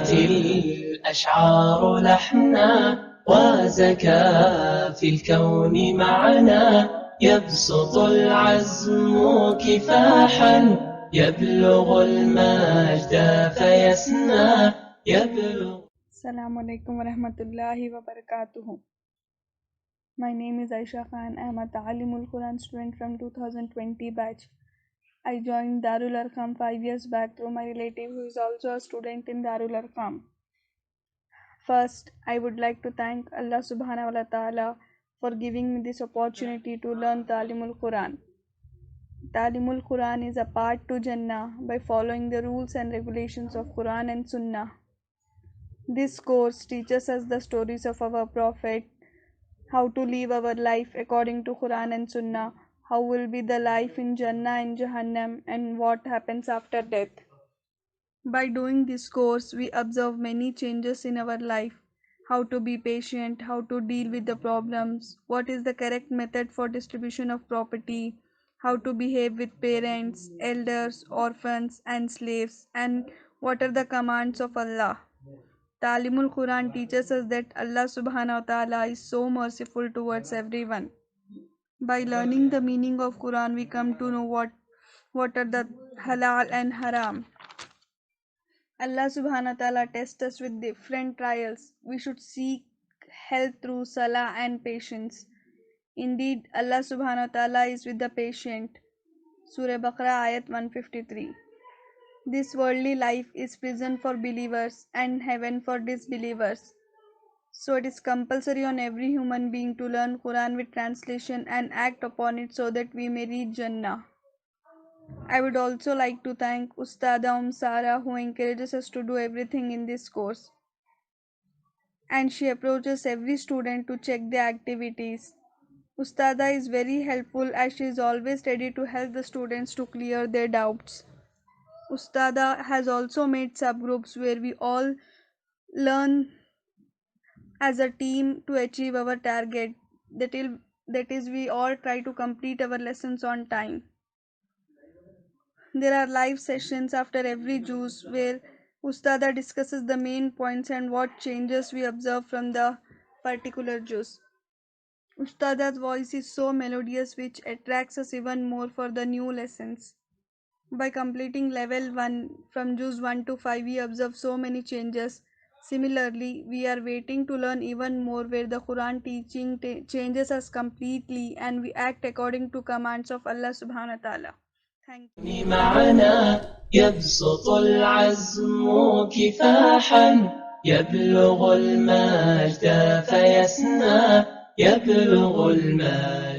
كانت الأشعار لحنا وزكى في الكون معنا يبسط العزم كفاحا يبلغ المجد فيسنى Assalamu alaikum wa rahmatullahi wa barakatuhu. My name is Aisha Khan. I am a Taleemul Quran student from 2020 batch. I joined Darul Arqam 5 years back through my relative who is also a student in Darul Arqam. First, I would like to thank Allah subhanahu wa ta'ala for giving me this opportunity to learn Taleemul Quran. Taleemul Quran is a path to Jannah by following the rules and regulations of Quran and Sunnah. This course teaches us the stories of our Prophet, how to live our life according to Quran and Sunnah, how will be the life in Jannah and Jahannam, and what happens after death. By doing this course, we observe many changes in our life, how to be patient, how to deal with the problems, what is the correct method for distribution of property, how to behave with parents, elders, orphans, and slaves, and what are the commands of Allah. Talimul Quran teaches us that Allah subhanahu wa ta'ala is so merciful towards everyone. By learning the meaning of Quran, we come to know what are the halal and haram. Allah subhanahu wa ta'ala tests us with different trials. We should seek help through salah and patience. Indeed, Allah subhanahu wa ta'ala is with the patient. Surah Baqarah ayat 153. This worldly life is prison for believers and heaven for disbelievers. So it is compulsory on every human being to learn Quran with translation and act upon it so that we may reach Jannah. I would also like to thank Ustada Sara who encourages us to do everything in this course. And she approaches every student to check their activities. Ustada is very helpful as she is always ready to help the students to clear their doubts. Ustada has also made subgroups where we all learn as a team to achieve our target. That is, we all try to complete our lessons on time. There are live sessions after every juz where Ustada discusses the main points and what changes we observe from the particular juz. Ustada's voice is so melodious which attracts us even more for the new lessons. By completing level 1 from juz 1 to 5 we observe so many changes. Similarly, we are waiting to learn even more where the Quran teaching changes us completely and we act according to commands of Allah subhanahu wa ta'ala. Thank you. معنا يبسط العزم كفاحا يبلغ المجد فيسنى يبلغ المجد